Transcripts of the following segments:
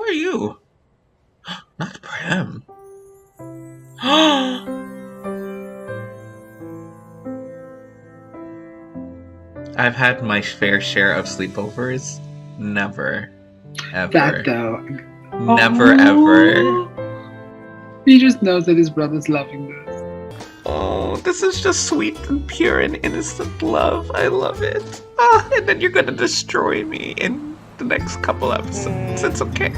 are you? Not Prem. I've had my fair share of sleepovers. Never, ever. That though. Never, ever. He just knows that his brother's loving this. Oh, this is just sweet and pure and innocent love. I love it. And then you're gonna destroy me in the next couple episodes. It's okay.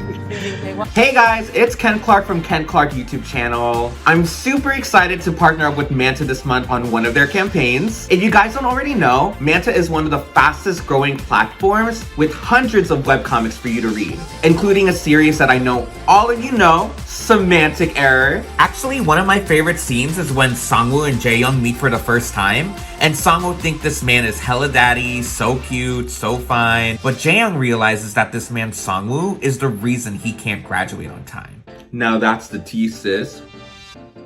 Hey guys, it's Ken Clark from Ken Clark YouTube channel. I'm super excited to partner up with Manta this month on one of their campaigns. If you guys don't already know, Manta is one of the fastest growing platforms with hundreds of webcomics for you to read, including a series that I know all of you know, Semantic Error. Actually, one of my favorite scenes is when Sangwoo and Jaeyoung meet for the first time, and Sangwoo thinks this man is hella daddy, so cute, so fine, but Jaeyoung realizes that this man Sangwoo is the reason he can't graduate on time. Now that's the tea, sis.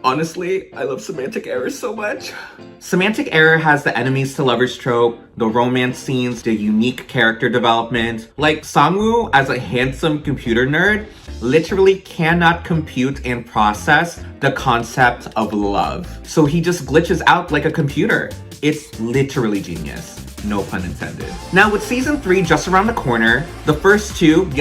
Honestly, I love Semantic Error so much. Semantic Error has the enemies to lovers trope, the romance scenes, the unique character development. Like Sangwoo, as a handsome computer nerd, literally cannot compute and process the concept of love. So he just glitches out like a computer. It's literally genius. No pun intended. Now with season 3 just around the corner, the first two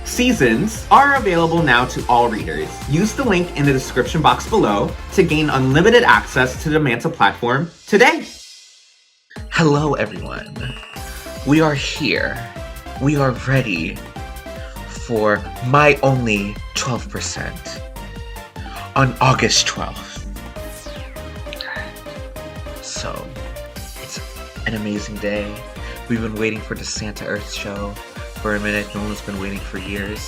seasons are available now to all readers. Use the link in the description box below to gain unlimited access to the Manta platform today. Hello, everyone. We are here. We are ready for My Only 12% on August 12th. So, it's an amazing day. We've been waiting for the Santa Earth show for a minute. No one's been waiting for years.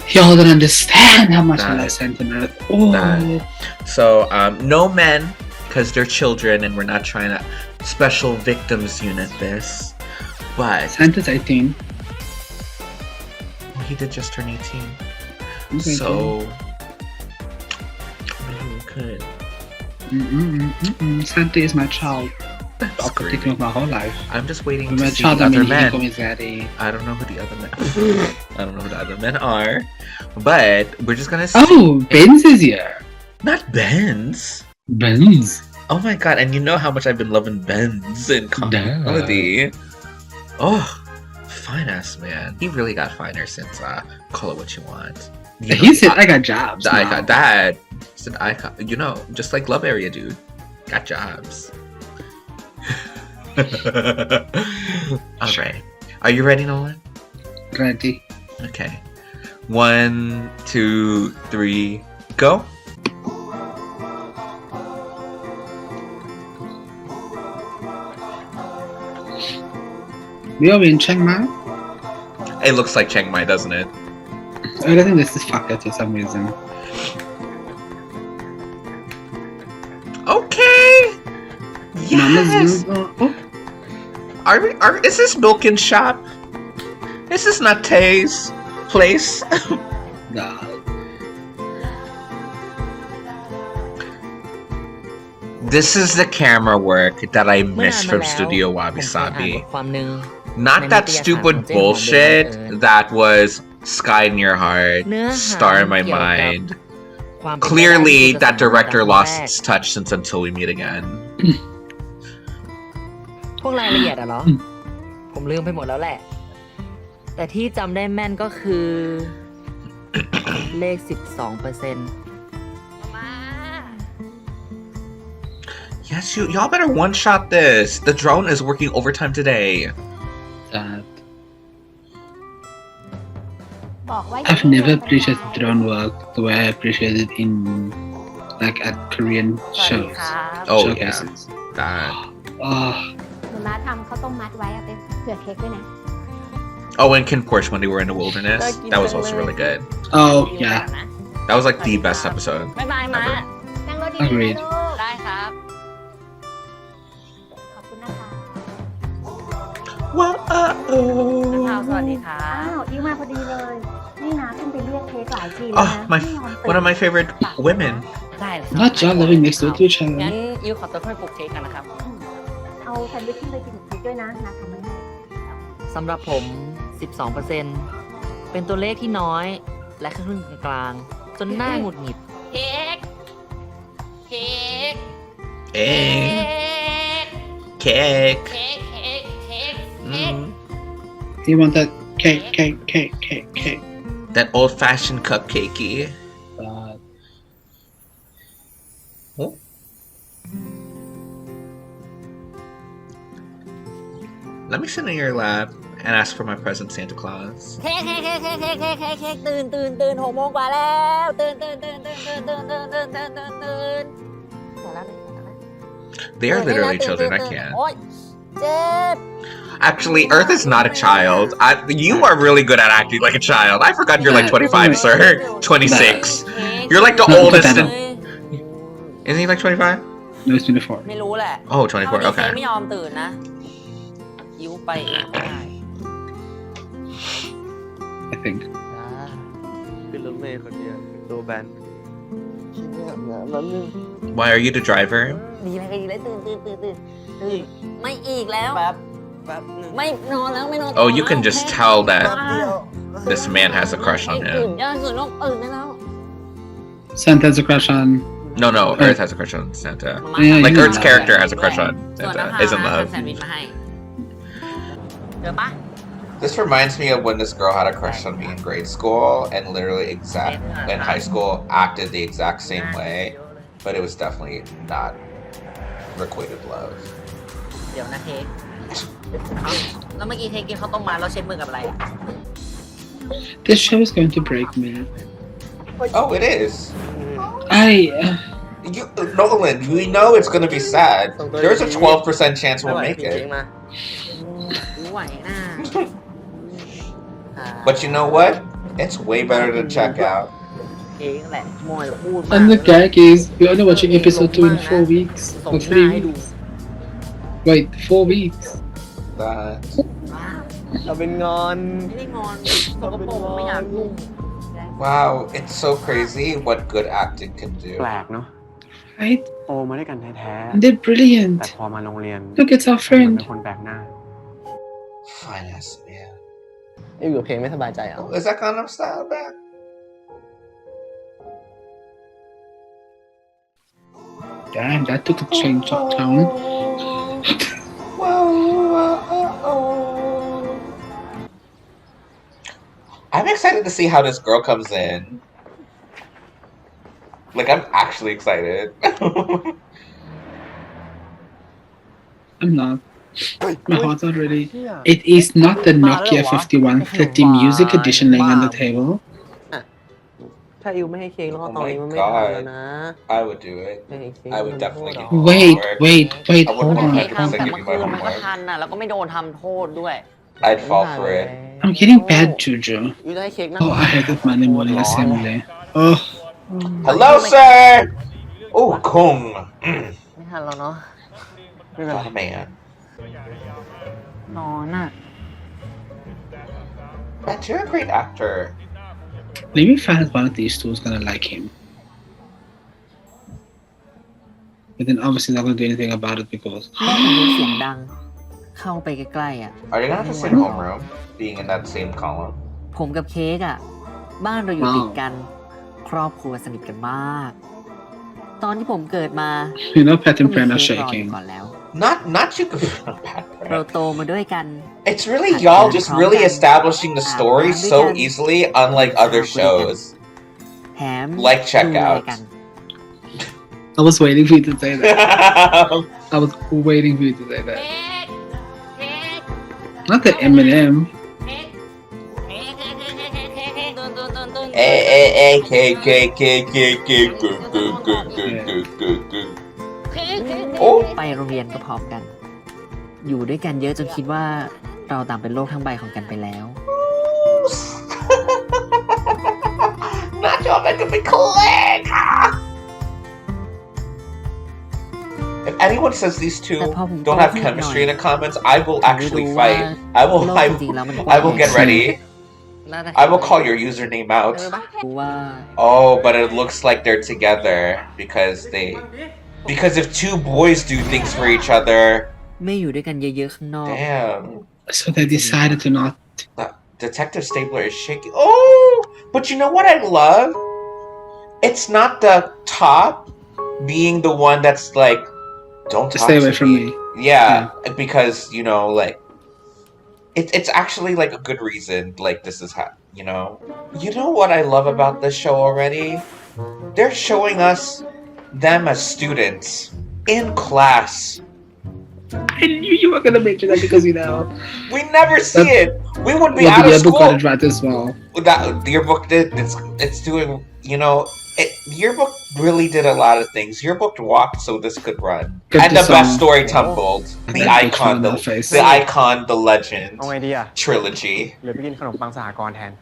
Y'all don't understand how much I love Santa Earth. Oh. So, no men, because they're children and we're not trying to special victims unit this. But Santa's 18. He did just turn 18. Okay, so, maybe we could. Santa is my child. That's I've taken of my whole life. I'm just waiting With to my see child, the I other mean, men. he his daddy. I don't know who the other men. I don't know who the other men are, but we're just gonna see. Oh, Benz is here. Not Benz. Benz. Oh my god! And you know how much I've been loving Benz in comedy. Oh, fine ass man. He really got finer since Call It What You Want. You He said I got jobs. I got that. Said I got, just like Love Area dude, got jobs. Alright. Are you ready, Nolan? Ready. Okay. 1, 2, 3, go. We are in Chiang Mai. It looks like Chiang Mai, doesn't it? I think this is fucked up for some reason. Okay. Yes. Is this Milkin shop? Is this not Tay's place? No. This is the camera work that I missed from Studio Wabi Sabi. Not that stupid bullshit that was Sky in Your Heart, Star in My Mind. Clearly, that director lost its touch since Until We Meet Again. พวกรายละเอียดอะเหรอ ผมลืมไปหมดแล้วแหละ แต่ที่จำได้แม่นก็คือ เลข 12% Yes, y'all better one-shot this. The drone is working overtime today. I've never appreciated drone work the way I appreciate it in like at Korean shows. Oh showcases. Yeah. That. Oh. หนูมาทำข้าวต้มมัดไว้เอาไปเผื่อเค้กด้วยนะ Oh, and Kin Porsche when they were in the wilderness. That was also really good. Oh, yeah. That was like the best episode. บ๊ายบายมา นั่งรถดี Agreed. ๆนะลูก ได้ครับ ขอบคุณนะคะ ข่าวสวัสดีค่ะ อ้าวอิวมาพอดีเลย นี่นะขึ้นไปเรียกเค้กหลายทีแล้ว Oh, นะ my, one of my favorite women. ได้เลยครับ Not y'all living next to each งั้ other. นอิวขอตัวไปปลุกเค้กกันนะครับ เอาแซนด์วิชขึ้นไปกินกับเค้กด้วยนะนะทำให้ สำหรับผม 12% เป็นตัวเลขที่น้อยและครึ่งกลางๆจนหน้าหงุดหงิดเค้กเค้ก Cake. เค้กเค้กเค้ก You want that cake. That old-fashioned cupcakey. But Let me sit in your lap and ask for my present, Santa Claus. เค้กเค้กเค้กเค้กเค้กเค้กเค้กเค้กตื่น6 โมงกว่าแล้วตื่นThey are literally children. I can't. โอ๊ยเจ็บ Actually, Earth is not a child. You are really good at acting like a child. I forgot you're like 25, sir. 26. You're like the No, oldest. Potato. Isn't he like 25? no, it's 24. ไม่รู้แหละ Oh, 24. เค้ก Okay. ไม่ยอมตื่นนะยิ้วไปเองไม่ได้ I think. ขึ้นรถเมล์คนเดียวตัวแบนคิดไม่อาบน้ำแล้วนึง Why are you the driver? ดีเลยตื่นไม่อีกแล้ว แป๊บหนึ่ง ไม่นอนแล้วไม่นอน Oh, you can just tell แป๊บ that เดียว this man has a crush on ตื่น him. ย่าสุดลงตื่นได้แล้ว Santa has a crush on. No, Earth has a crush on Santa. Yeah, Like you Earth's know character that. has a crush on ส่วน Santa. น้ำ Is in ทำ love. แซนด์วิชมาให้เจอปะ This reminds me of when this girl had a crush on me in grade school and literally in high school acted the exact same way, but it was definitely not requited love. เดี๋ยวนะเค้กแล้วเมื่อกี้เค้กกินข้าวต้มมัดแล้วเช็ดมือกับอะไรอ่ะ This show is going to break me. Oh, it is. Nolan, we know it's gonna be sad. There's a 12% chance ไม่ไห we'll ว make จริง it. ๆมา ไหวนะ But you know what? It's way better to check out. เค้กแหละมวยพูดมาก And the gag is we're only watching episode 2 in 4 weeks. ส่ง Or หน้า 3 ให้ดู weeks. Wait, 4 weeks. That. เราเป็นงอน ไม่ได้งอนสกปรกไม่อยากยุ่ง Wow, it's so crazy what good acting can do. แปลกเนาะ Right? โตมาด้วยกันแท้ And they're ๆ แต่ brilliant. พอมาโรงเรียน Look, it's our เหมือน friend. เป็นคนแปลกหน้า Fine ass man. อยู่กับเพลงไม่สบายใจอ่ะ Oh, is that Gangnam Style back? Damn, that took a change of tone. I'm excited to see how this girl comes in. Like, I'm actually excited. I'm not. My heart's already. It is not the Nokia 5130 music edition laying on the table. ถ้าอิวไม่ให้เค้กแล้วก็ตอนนี้มันไม่ Oh ทั my นแล้วนะ I would do it. ไม่ให้เค้ก I would definitely get Wait, wait, I hold wouldn't on. want เค้ก to ทำแต่ give เมื่ you อคื my นมันก็ homework. ทันน่ะแล้วก็ไม่โดนทำโทษด้วย I'd fall for it. I'm getting bad juju. อิวจะให้เค้กนั่ง Oh, I had that Monday morning assembly. Oh, Hello, sir! Oh, Kung. ไม่ทันแล้วเนาะ ไม่เป็นไร Oh, man. นอนอ่ะ Man, you're a great actor. let me find one of these two is gonna like him. But then obviously not gonna do anything about it because แม่ผมรู้เสียงดัง เข้าไปใกล้ๆอ่ะ Are you gonna have to sing homeroom? Being in that same column? ผมกับเค้กอ่ะ บ้านเราอยู่ ว้าว ติดกัน ครอบครัวสนิทกันมาก ตอนที่ผมเกิดมา you know Pat ก็ and มี Fran are เค้กรออยู่ shaking. ก่อนแล้ว Not you could bad เรา breath. โตมาด้วยกัน It's really y'all just really establishing the story so easily, unlike other shows. แถม Like ดูแล Checkout. กัน I was waiting for you to say that. I was waiting for you to say that. Not the Eminem. Hey, Oh, ไปโรงเรียนก็พร้อมกัน อยู่ด้วยกันเยอะจนคิดว่าเราต่างเป็นโลกทั้งใบของกันไปแล้ว not y'all making me click. If anyone says these two don't have chemistry in the comments, I will actually fight. I will get ready. I will call your username out. รู้ว่า Oh, but it looks like they're together because if two boys do things for each other, ไม่อยู่ด้วยกันเยอะๆข้างนอก damn. So they decided to not Detective Stapler is shaking. Oh, but you know what I love? It's not the top being the one that's like, don't talk Stay away to from me. me. Yeah, because like it's actually like a good reason. Like this is how you know. You know what I love about this show already? They're showing us them as students in class. I knew you were gonna mention that because We never see it. We would be well, out the of yearbook got school. it right as well. That the yearbook did. It's doing. Yearbook really did a lot of things. Yearbook walked so this could run, Good and the song. best story tumbled. And The that bitch icon, on her face. the icon, the legend เอาไงดีอะ trilogy. หรือไปกินขนมปังสหกรณ์แทน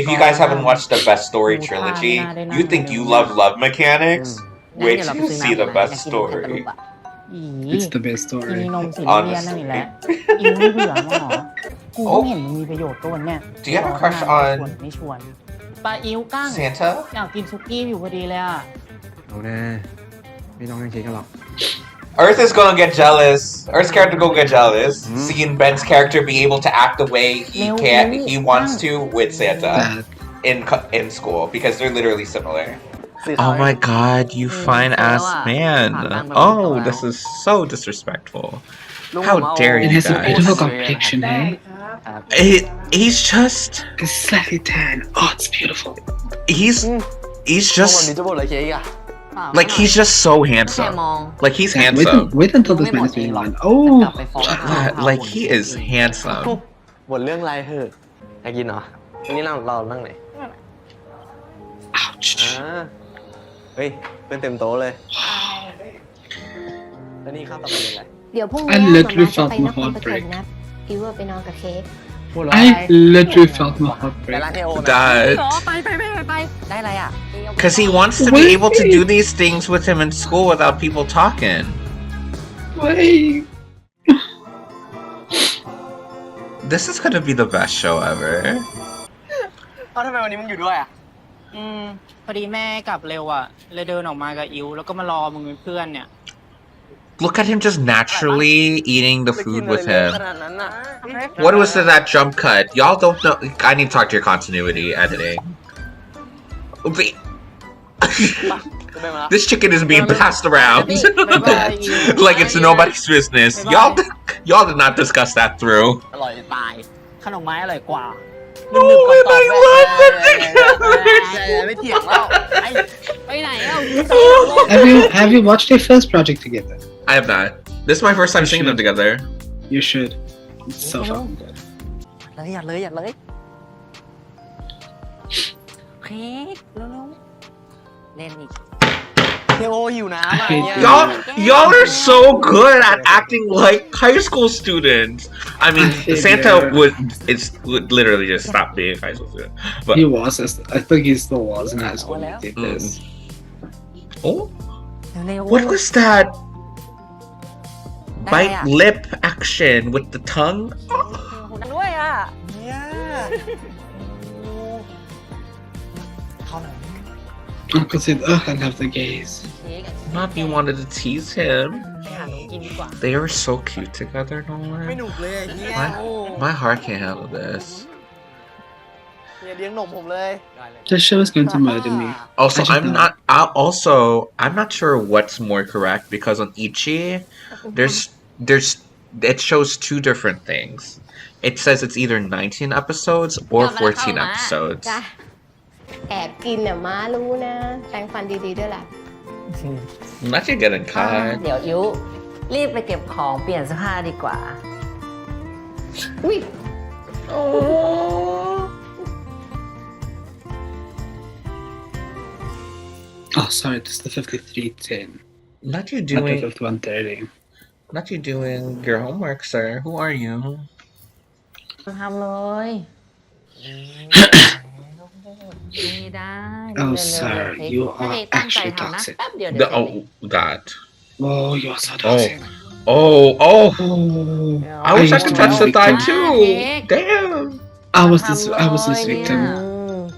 If you guys haven't watched the best story trilogy, you think you love mechanics? งั้น Wait เดี๋ยวเรา till ไป you ซื้อ see น้ำ the มา best อยากกินแคนตาลู story. ปอะ It's the best กิน story. นมสีเรียนนั่นนี่แหละอิวไม่เบื่อมั้งเหรอกูไม่เห็นมันมีประโยชน์ตัวเนี่ย Do you have a crush on ไม่ชวนปลาอิวกั้ง Santa? อยากกินซุกี้อยู่พอดีเลยอ่ะ เอาแน่ไม่ต้องให้คิดกันหรอก Earth is gonna get jealous. Earth's character gonna get jealous. Seeing Ben's character be able to act the way he wants to with Santa That in school because they're literally similar. สีขาว Oh my god, you fine ass man. Oh, this is so disrespectful. How dare it you has a guys? beautiful complexion, hey? He's just It's slightly tan. Oh, it's beautiful. he's วันนี้ just จะบอกอะไรเค้กอ่ะ like he's just so แค่ handsome. มอง Like he's Wait, handsome. wait until this man is being one. กลับ Oh, ไปฟ้อง Like he is handsome. บ่นเรื่องอะไรเหอะอยากกินเหรอวันนี้เรานั่งไหน ouch. เฮ้ยเป็นเต็มโต๊ะเลย แล้วนี่ข้าวต่อไปเป็นอะไร เดี๋ยวพรุ่ง I นี้ literally จะ felt ไป my นคร heart ปฐม break. นะอิวว่าไปนอนกับเค้ก I literally felt my heart ไปร้าน break. เคโอไหม That ได้อะไรอ่ะ because he wants to be able to do these things with him in school without people talking. Wait. This is gonna be the best show ever. เอ้าทำไมวันนี้มึงอยู่ด้วยอ่ะ พอดีแม่กลับเร็วอ่ะเลยเดินออกมากับอิวแล้วก็มารอมึงเป็นเพื่อนเนี่ย Look at him just naturally eating the จะกิ food นอะไร with เร็ว him. ขนาดนั้นอ่ะ What was that jump cut? Y'all don't know. I need to talk to your continuity editing. Wait. จะไปมาละ This chicken is being passed around like it's nobody's business. Y'all did not discuss that through. อร่อยจะตาย ขนมไม้อร่อยกว่า Oh, and I love them ไม่เถียงแล้ว ไปไหนอ่ะ Have you watched their first project together? I have not. This is my first time seeing them together. You should. It's so fucking good. เลยอย่าเลยเค้กเร็วๆเล่นอีก เคโอหิวน้ำอ่ะ I hate เนี่ย Y'all are so good at acting like high school students. I mean, Santa would literally just stop being a high school student. But He was. I think he still was in high school when he did this. oh, เร็ว what was that ได้ bite อะ lip action with the tongue? ด้วยอ่ะ เนี่ยเขาหน่อย Uncle said, "Ugh, I love the gays." เค้กอะ Not you wanted to tease him. ไปหาหนูกินดีกว่า They were so cute together, ไม่ Nolan. หนุกเลยไอ้เนี่ย My heart can't handle this. เนี่ยเลี้ยงนมผมเลย This show is going to murder me. Also, I just I'm know. not. I'm not sure what's more correct because on iqiyi, there's it shows two different things. It says it's either 19 episodes or 14 episodes. จ้ะแอบกินน่ะม้ารู้นะแปรงฟันดีๆด้วยล่ะ Not you getting caught. เดี๋ยวอิ๋วรีบไปเก็บของเปลี่ยนเสื้อผ้าดีกว่า อุ้ย Oh, sorry, this is the 5310. Not you Not the doing. 5130. Not you doing your homework, sir. Who are you? ทำเลยไม่ได้ Oh, เร็วๆ sir, เค้ก you ถ้า are เค้กตั้งใจ actually ทำนะ toxic. แป๊บเดียวเดี๋ยวเสร็จเลย That. Oh, you're so toxic. Oh. Oh, I wish I used could to be touch a the thigh victim. too. Cake. Damn. I was this victim.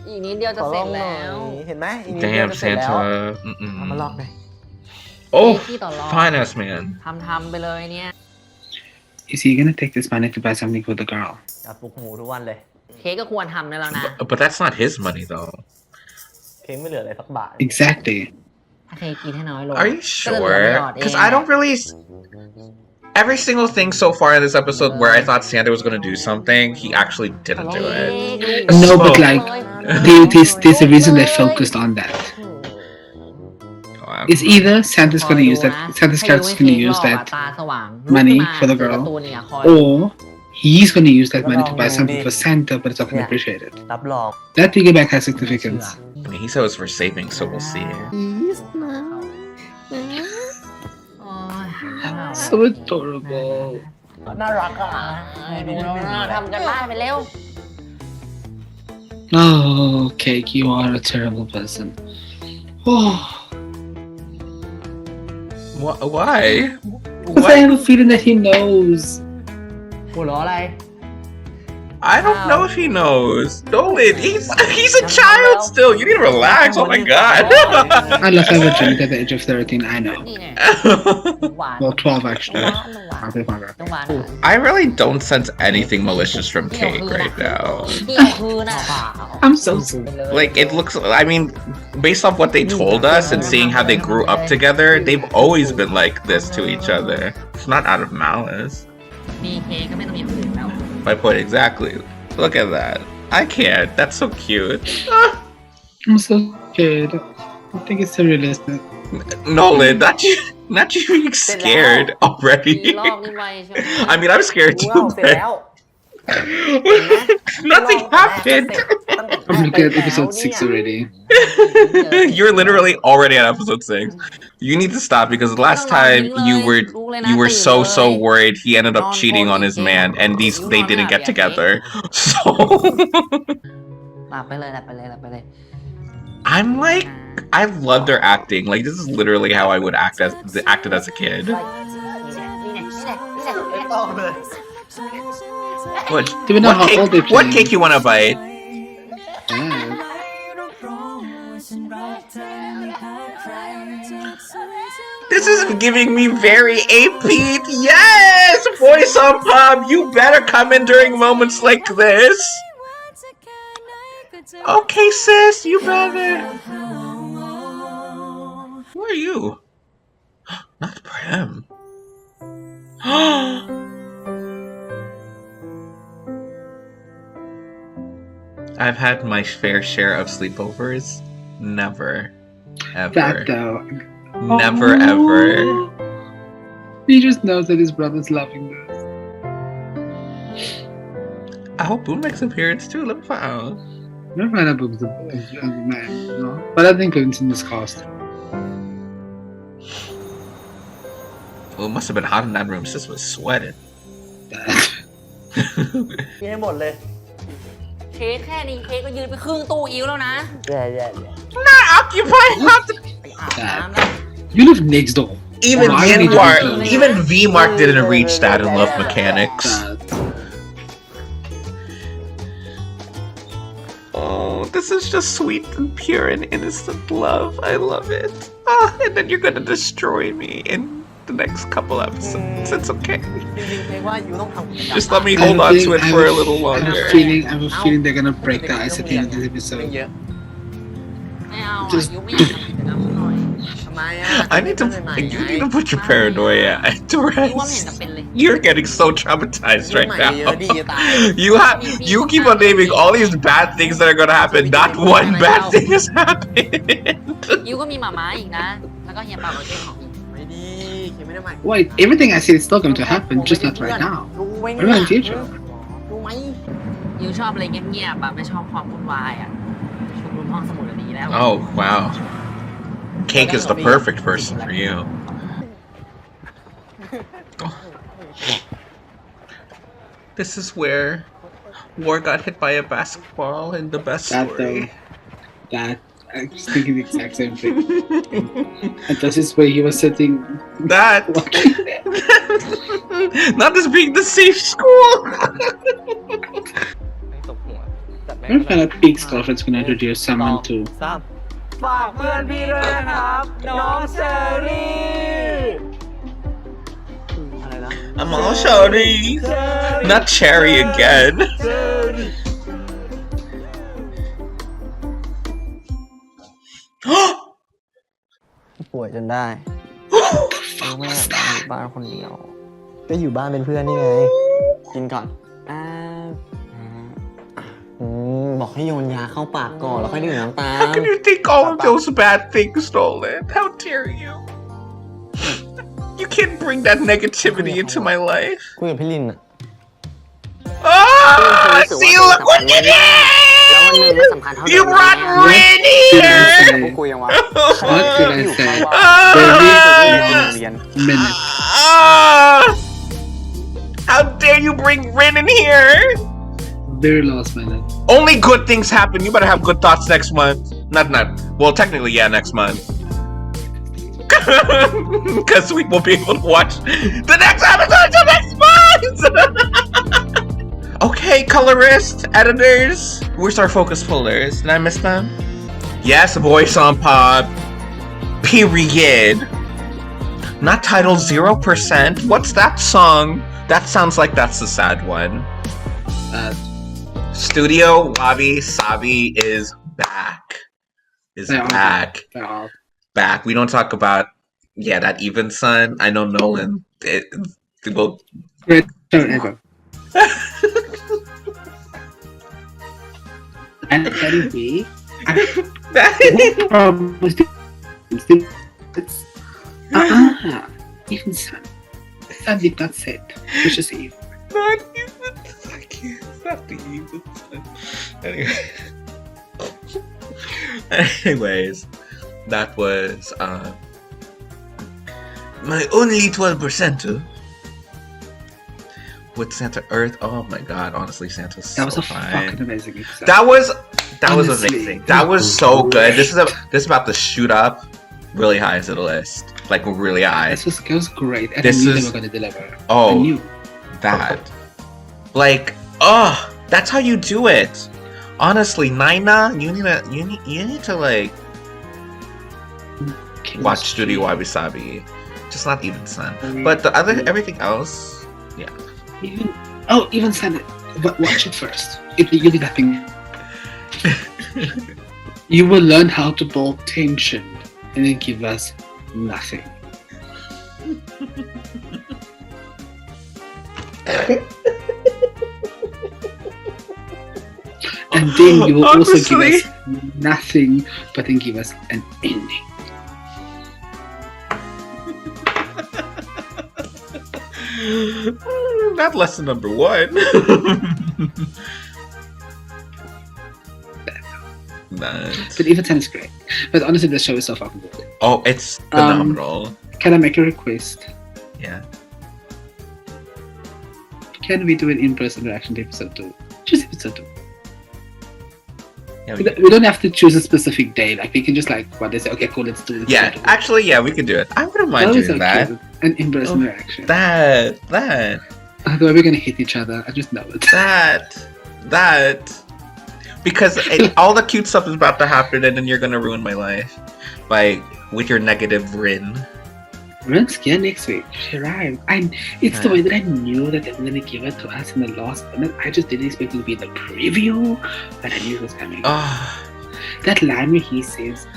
อีกนิดเดียวจะเสร็จแล้ว เห็นไหมอีกนิดเดียว Damn, จะเสร็จแล้ว Santa. เอามาลอกหน่อย Oh, พี่ต่อรอง fine ass man. ทำไปเลยเนี่ย Is he gonna take this money to buy something for the girl? กับปลุกหมูทุกวันเลย เค้กก็ควรทำได้แล้วนะ But that's not his money though. เค้กไม่เหลืออะไรสักบาท Exactly. ถ้าเค้กกินให้น้อยลง Are you ก็จะเหลือไม่หลอ sure? ดเอง Because I don't really. Every single thing so far in this episode where I thought Santa was gonna do something, he actually didn't do it. No, but So- like, there's a reason they focused on that. Oh, It's either Santa's gonna use that, Santa's character's gonna use that money for the girl, or he's gonna use that money to buy something for Santa, but it's not gonna appreciate it. รับรอง That piggyback has significance. I mean, he said it was for saving, so we'll see. So adorable. น่ารักอ่ะทำกันบ้านไปเร็ว Oh, Cake, you are a terrible person. Oh, Why? because I have a feeling that he knows. หัวเราะอะไร I don't know if he knows. Nolan, he's a child still. You need to relax. Oh my god. Unless I have a drink at the age of 13, I know. นี่ไงหวาน Well, 12 actually. หวาน Okay, fine. ต้องหวาน I really don't sense anything malicious from Cake right now. เที่ยวคืนอ่ะ I'm so sorry. Like, it looks, I mean, based off what they told us and seeing how they grew up together, they've always been like this to each other. It's not out of malice. มีเค้กก็ไม่ต้องมีคนอื่นแล้ว My point exactly. Look at that. I can't. That's so cute. I'm so scared. I think it's surrealistic. Nolan, not you being scared มี already. รอบนี้ไวใช่ไหม I mean, I'm scared ว้าว too, เสร็จ but แล้ว nothing happened. I'm looking at episode 6 already. You're literally already at episode 6. You need to stop because the last time you were so worried he ended up cheating on his man and they didn't get together. So หลับไปเลยหลับไปเลยหลับไปเลย I'm like, I love their acting. Like, this is literally how I would acted as a kid. ไม่ต้องเลย What? Do we know how old they What play? cake you wanna bite? Yeah. This is giving me very AP. Yes, voice on pop. You better come in during moments like this. Okay, sis, you better. Who are you? Not Prem. I've had my fair share of sleepovers. Never, ever, That though. never, Oh. ever. He just knows that his brother's loving this. I hope Boom makes an appearance too. Let me find out. Never mind about the man, no. But I think it's in this cost. Well, it must have been hot in that room. Sis was sweating. กินให้หมดเลย เค้กแค่นี้เค้กก็ยืนไปครึ่งตู้อิ้วแล้วนะ แย่ Not occupied. Not the... ไปอาบน้ำนะ You live next door. Even Why would he do V-Mark, that? even V-Mark didn't reach that in Love Mechanics. Oh, this is just sweet and pure and innocent love. I love it. Ah, and then you're gonna destroy me in the next couple episodes. It's okay. จริงๆเพลงว่าอยู่ต้องทำกิจกรรม Just let me I hold have on a to it feeling- for a little I have longer. a feeling they're gonna break the ice at the end of this ไม่ episode. เยอะ ไม่เอา Just- อิ้วไม่อยากทำกิจกรรมหน่อย ทำไมอ่ะ I need to. You need to put your paranoia to อิ้วว่าไม่เห็น rest. จะเป็นเลย You're getting so traumatized right ใหม่เยอะดี now. จะตาย You keep on naming all these bad things that are gonna happen. Not one bad thing has happened. อิ้วก็มีหมาม้าอีกนะ แล้วก็เฮียเป่ากับเจ๊ของอีก ไม่ดีเขียนไม่ได้ใหม่ Wait, everything I said is still going to happen, just not right now. รู้ไหม What about in the future? รู้ไหม อิ้วชอบอะไรเงียบๆอะไม่ชอบความวุ่นวายอะชุมนุมห้องสมุดดีแล้ว Oh wow. Cake is the perfect person for you. This is where War got hit by a basketball in the best That story. That I was thinking the exact same thing. And this is where he was sitting. That. Not this being the safe school. ไม่ตบหัวจัดแม่ง I'm gonna find out Pete's girlfriend's gonna introduce someone to. สามฝากเพื่อนพี่ด้วยนะครับ น้องเชอรี่อะไรนะ I'm all shouty. Not cherry again. Oh! ป่วยจนได้รู้ไม่อยากอยู่บ้านคนเดียว ก็อยู่บ้านเป็นเพื่อนนี่ไง กินก่อนบอกให้โยนยาเข้าปากก่อนแล้วค่อยดื่มน้ำตาล How can you think all of those bad things, Nolan? How dare you? You can't bring that negativity into my life. คุยกับพี่ลินอะ Ah! See, look what you did! You brought Rin here! พวกกูยังวะ What did I say? Minute. How dare you bring Rin in here? Very last minute. Only good things happen. You better have good thoughts next month. Not. Well, technically, yeah, next month. Because we won't be able to watch the next episode until next month! Okay, colorists, editors. Where's our focus pullers? Did I miss them? Yes, voice on pop. Period. Not titled 0%. What's that song? That sounds like that's the sad one. Studio Wabi Sabi is back. Back. We don't talk about that even son. I know Nolan. It will. Great show ever. And anyway, even son. Son did not say it. Which is evil. Not even. I can't. Not the evil son. Anyways, that was my only 12%er with Santa Earth. Oh my god, honestly, Santa's so That was a fine. fucking amazing episode. That was Honestly, amazing. That was so good. This is about to shoot up really high to the list. Like really high. This was great. And This I knew is- they were gonna deliver. Oh. I knew. That. Like, that's how you do it. Honestly, Naina, you need to like watch Studio Wabi Sabi. Just not even Sun. But the other everything else, Even send it. But watch it first. It will give you that thing. You will learn how to build tension and then give us nothing. And then you will also give Honestly. us nothing, but then give us an ending. not lesson number 1. Nice. But even 10 is great. But honestly, the show is so fucking good. Oh, it's phenomenal. Can I make a request? Yeah. Can we do an in-person reaction to episode 2? Just episode 2. Yeah, We don't have to choose a specific day. Like, we can just like, what they say, okay, cool, let's do it. yeah, actually, yeah, we could do it. I wouldn't mind doing that. An in-person reaction. That. Otherwise, we're gonna hit each other. I just know it. That. Because all the cute stuff is about to happen, and then you're gonna ruin my life, with your negative Rin. Rin's here next week. She arrived. It's the way that I knew that they were gonna give it to us in the last minute. I just didn't expect it to be the preview, but I knew it was coming. That line where he says,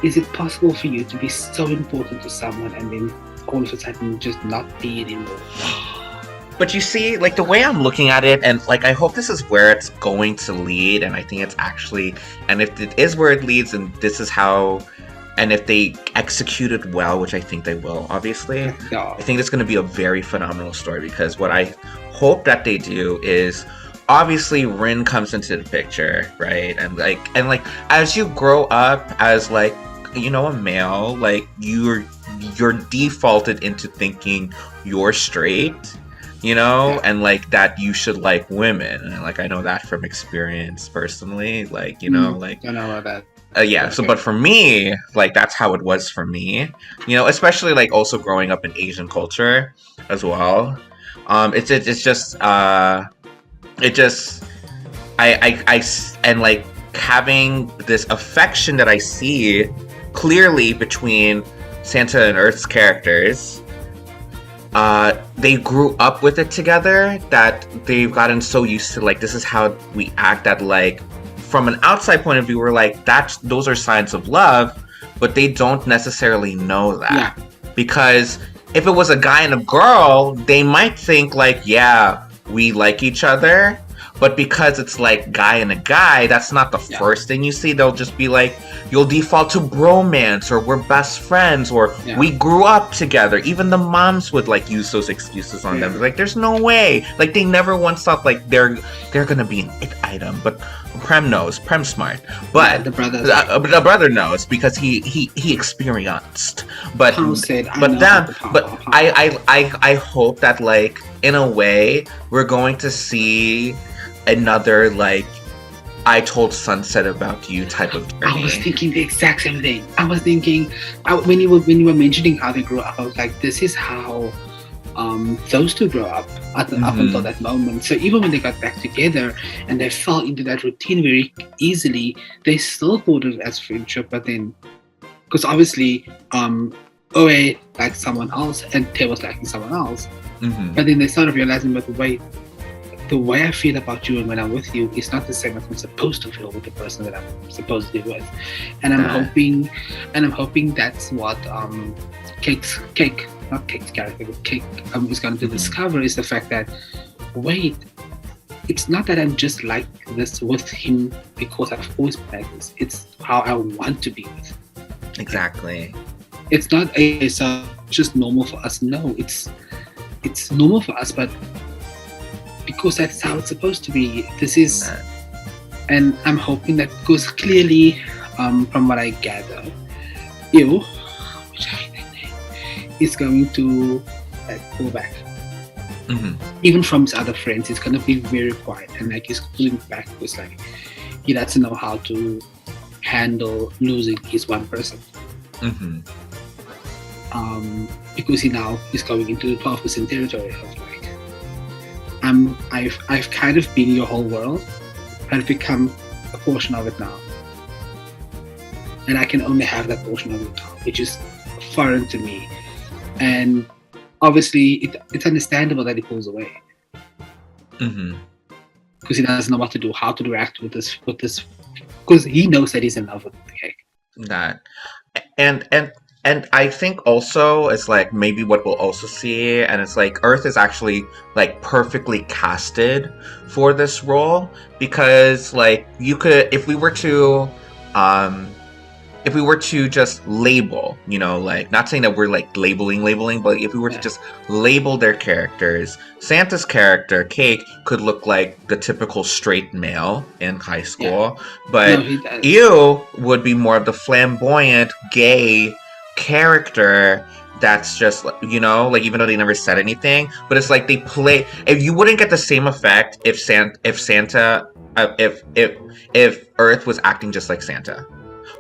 "Is it possible for you to be so important to someone and then all of a sudden just not be anymore?" But you see, like, the way I'm looking at it, and, like, I hope this is where it's going to lead, and I think it's actually, and if it is where it leads, and this is how, and if they execute it well, which I think they will, obviously, No. I think it's going to be a very phenomenal story, because what I hope that they do is, obviously, Rin comes into the picture, right? And as you grow up as, like, you know, a male, like, you're defaulted into thinking you're straight, you know, and like that you should like women, and like I know that from experience personally, like, you know, like I don't know about that. yeah. So, but for me, like that's how it was for me, you know, especially like also growing up in Asian culture as well. It's just I and like having this affection that I see clearly between Santa and Earth's characters. they grew up with it together, that they've gotten so used to, like, this is how we act, that, like, from an outside point of view, we're like, those are signs of love, but they don't necessarily know that. Because if it was a guy and a girl, they might think, like, yeah, we like each other. But because it's like guy and a guy, that's not the first thing you see. They'll just be like, you'll default to bromance, or we're best friends, or we grew up together. Even the moms would like use those excuses on them. Like, there's no way. Like, they never once thought like they're gonna be an it item. But Prem knows. Prem's smart. But the brother knows because he experienced. But I hope that, like, in a way, we're going to see another, like, I told Sunset about you type of journey. I was thinking the exact same thing. I was thinking when you were mentioning how they grew up, I was like, this is how those two grew up up until that moment. So even when they got back together and they fell into that routine very easily, they still thought of it as friendship. But then, because obviously Oe liked someone else and Tae was liking someone else, but then they started realizing, but the way I feel about you and when I'm with you is not the same as I'm supposed to feel with the person that I'm supposed to be with. And I'm hoping that's what Cake's character, but Cake is going to discover, is the fact that, wait, it's not that I'm just like this with him because I've always been like this. It's how I want to be with him. Exactly. It's not just normal for us. No, it's normal for us, but because that's how it's supposed to be. This is, and I'm hoping that, because clearly, from what I gather, which I hate that name, is going to pull back. Even from his other friends, he's gonna be very quiet, and like he's pulling back because like he doesn't know how to handle losing his one person. Because he now is going into the 12% territory of like, I've kind of been your whole world. I've become a portion of it now, and I can only have that portion of it now, which is foreign to me. And obviously, it's understandable that he pulls away because he doesn't know what to do, how to react with this, because he knows that he's in love with Cake. That, and I think also it's like maybe what we'll also see, and it's like Earth is actually like perfectly casted for this role, because like you could, if we were to just label, you know, like, not saying that we're like labeling, but if we were to just label their characters, Santa's character, Cake, could look like the typical straight male in high school, but Yu would be more of the flamboyant, gay character that's just, you know, like, even though they never said anything, but it's like they play, if you wouldn't get the same effect if Earth was acting just like Santa.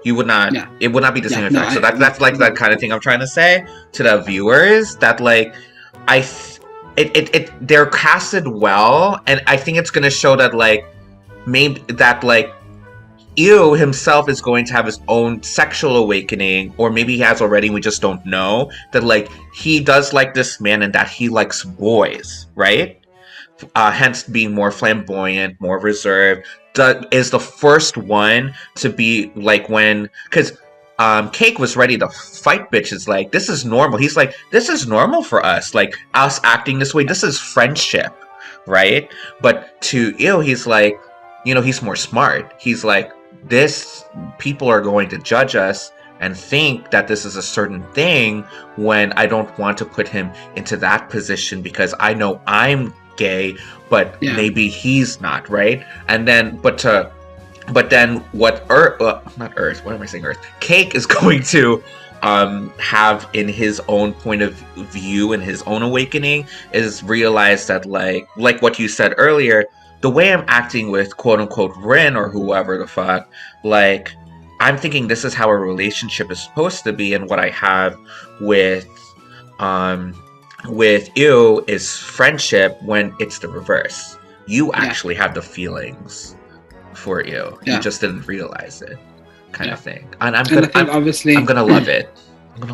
You would not. It would not be the same effect. So that's like that kind of thing I'm trying to say to the viewers, that like they're casted well, and I think it's gonna show that like maybe that like Yu himself is going to have his own sexual awakening, or maybe he has already, we just don't know, that like he does like this man and that he likes boys, right? Hence being more flamboyant, more reserved. Is the first one to be like, when, because Cake was ready to fight bitches, like, this is normal. He's like, this is normal for us, like, us acting this way, this is friendship, right? But to Yu, he's like, you know, he's more smart. He's like, people are going to judge us and think that this is a certain thing, when I don't want to put him into that position because I know I'm gay, but maybe he's not, right? And then, but then what Cake is going to have in his own point of view and his own awakening is realize that like what you said earlier, the way I'm acting with quote unquote Rin or whoever the fuck, like, I'm thinking this is how a relationship is supposed to be, and what I have with Yu is friendship, when it's the reverse. You actually have the feelings for Yu. You just didn't realize it, kind of thing. And I'm gonna love it.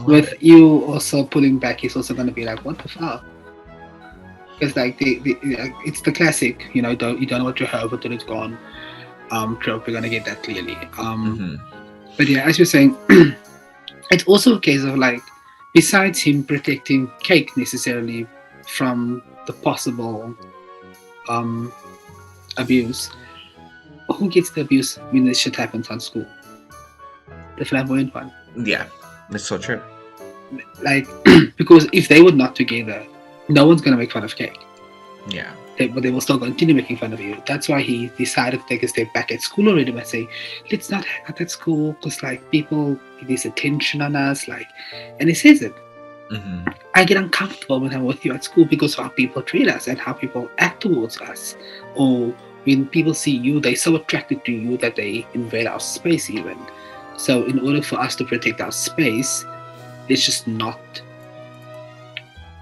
With you also pulling back, he's also gonna be like, what the fuck? Because like it's the classic, you know, you don't know what you have until it's gone. Trope. We're gonna get that clearly. But yeah, as you're saying, it's also a case of like, besides him protecting Cake necessarily from the possible abuse, who gets the abuse when this shit happens on school? The flamboyant one. Yeah, that's so true. Like, because if they were not together, no one's gonna make fun of Cake. Yeah. But they will still continue making fun of you. That's why he decided to take a step back at school already by saying, let's not hang out at school because like people give this attention on us. Like, and he says it. I get uncomfortable when I'm with you at school because of how people treat us and how people act towards us. Or when people see you, they're so attracted to you that they invade our space even. So in order for us to protect our space, let's just not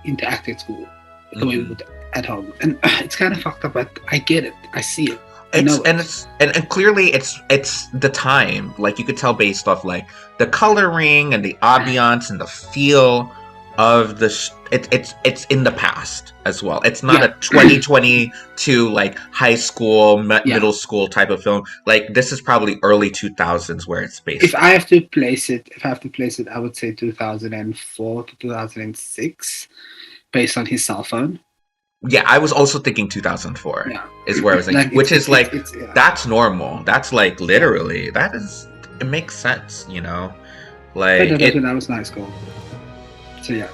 interact at school the way we would at home. And it's kind of fucked up, but I get it. I see it. And clearly it's the time. Like you could tell based off like the coloring and the ambiance and the feel of the it's in the past as well. It's not a 2022 like high school middle school type of film. Like this is probably early 2000s where it's based. If I have to place it, I would say 2004 to 2006 based on his cell phone. Yeah, I was also thinking 2004 is where I was thinking, which is like that's normal. That's like literally it makes sense, you know. Like when I was in high school. So yeah.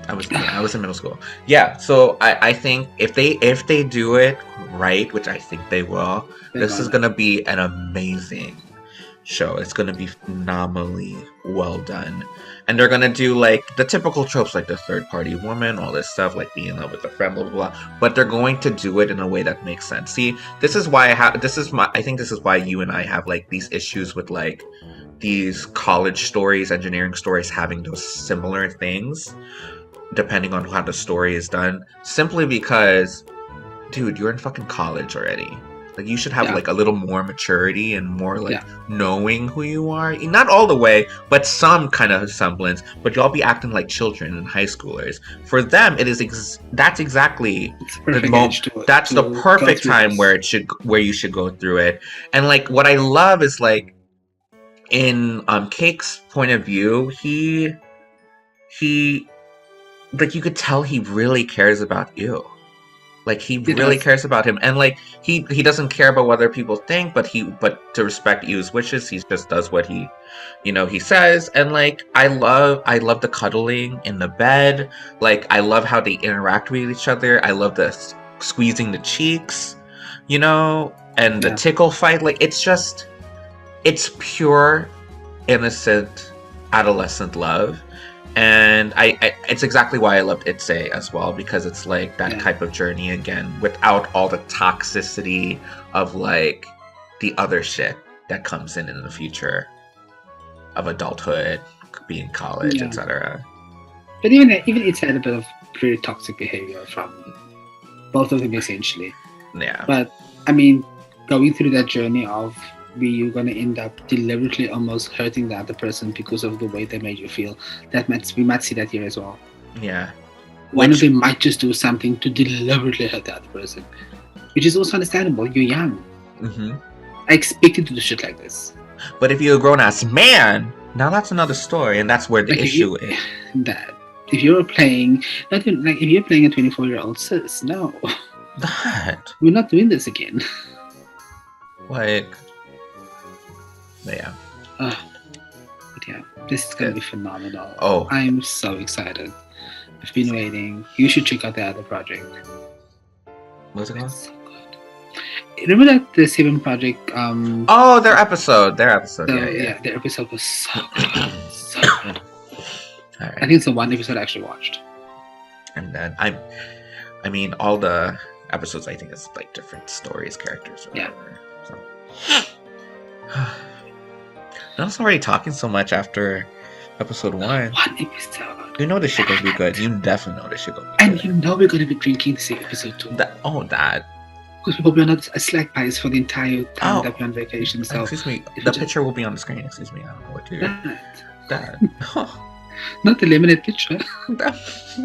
I was in middle school. Yeah, so I think if they do it right, which I think they will, this is gonna be an amazing show. It's gonna be phenomenally well done. And they're gonna do like the typical tropes, like the third party woman, all this stuff, like being in love with a friend, blah blah blah. But they're going to do it in a way that makes sense. See, this is why I think this is why you and I have like these issues with like these college stories, engineering stories having those similar things, depending on how the story is done. Simply because, dude, you're in fucking college already. Like you should have like a little more maturity and more like knowing who you are. Not all the way, but some kind of semblance. But y'all be acting like children and high schoolers. For them, it is that's exactly the moment. That's the perfect time where you should go through it. And like what I love is like in Cake's point of view, he like you could tell he really cares about you. Like he really cares about him, and like he doesn't care about what other people think, but to respect Yu's wishes, he just does what he says. And like I love the cuddling in the bed. Like I love how they interact with each other. I love the squeezing the cheeks, you know, and the tickle fight. Like it's pure, innocent, adolescent love. And it's exactly why I loved Itse as well, because it's like that type of journey again, without all the toxicity of like the other shit that comes in the future of adulthood, being college, etc. But even Itse had a bit of pretty toxic behavior from both of them essentially. Yeah. But I mean, going through that journey of where you're going to end up deliberately almost hurting the other person because of the way they made you feel. We might see that here as well. Yeah. One of them might just do something to deliberately hurt the other person, which is also understandable. You're young. Mm-hmm. I expected to do shit like this. But if you're a grown-ass man, now that's another story, and that's where the issue is. That if you're playing, if you're playing a 24-year-old sis, no. We're not doing this again. Like... But yeah, this is gonna be phenomenal. Oh, I'm so excited. I've been waiting. You should check out the other project. What's it called? So good. Remember that the 7 project? Their episode. Their episode was so good. So good. All right. I think it's the one episode I actually watched. And then I mean, all the episodes I think is like different stories, characters, or whatever. So. I was already talking so much after episode 1. One episode. You know this shit gonna be good. You definitely know this shit gonna be good. And you know we're gonna be drinking the same episode 2. That. Because we'll be on a slack bias for the entire time that we're on vacation. So excuse me, the picture will be on the screen. Excuse me, I don't know what to do. That. Not the lemonade picture. That's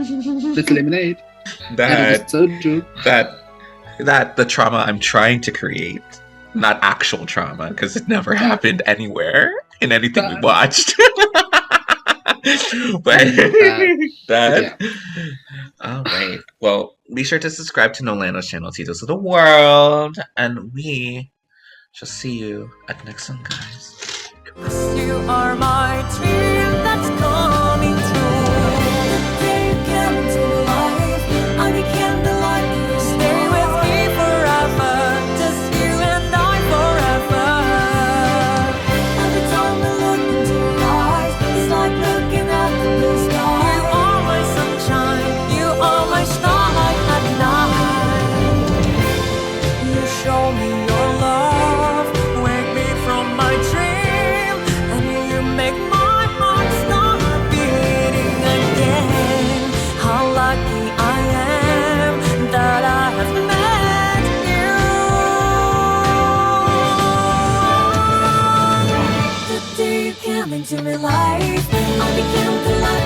lemonade. That is so true. That the trauma I'm trying to create, not actual trauma, because it never happened anywhere in anything we watched. But that. All right. Well, be sure to subscribe to Nolano's channel, Titos of the World, and we shall see you at the next one, guys. You are my dream that's coming true. You came into life, I became the light. You stay with me forever, just you and I forever. Every time I look into your eyes, it's like looking at the blue sky. You are my sunshine, you are my starlight at night. You show me your love, wake me from my dream, and you make my heart start beating again. How lucky I am that I have met you. The day you came into my life, I became the light.